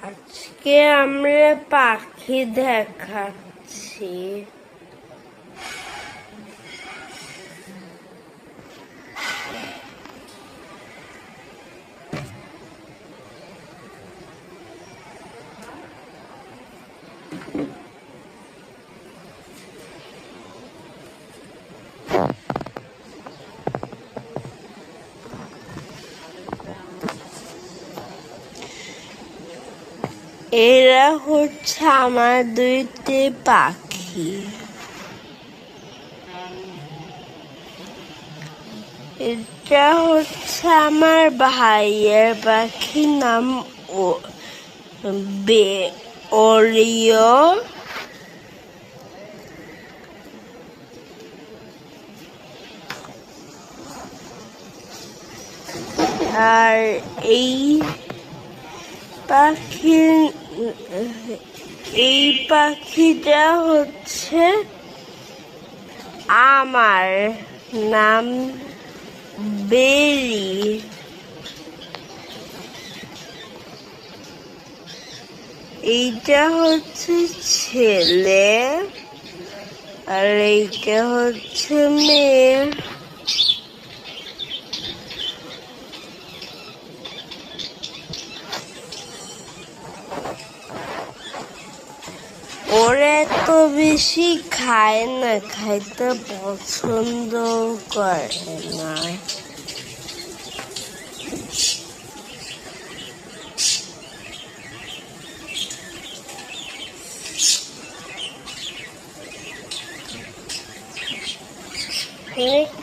আজকে আমরা পাখি দেখাচ্ছি। এরা হচ্ছে আমার দুইটি পাখি। এটা হচ্ছে আমার ভাইয়ের পাখি, নাম ওরিও। আর এই পাখিটা হচ্ছে আমার, নাম বেরি। এইটা হচ্ছে ছেলে আর এইটা হচ্ছে মেয়ে। ওরা এত বেশি খায় না, খাইতে পছন্দ করে না।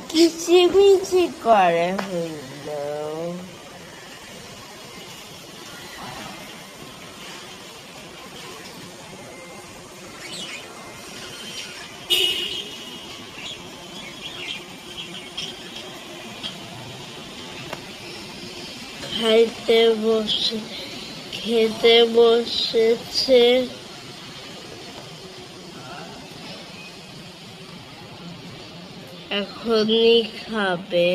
কিচিমিচি করে হইল। খেতে বসেছে। এখনই খাবে।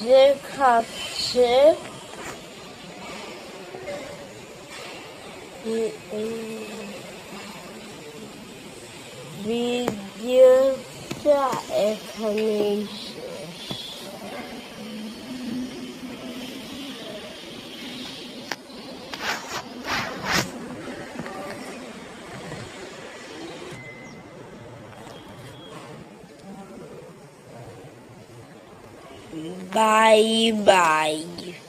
যে খাচ্ছে ভিডিওটা এখানেই শেষ। Bye bye.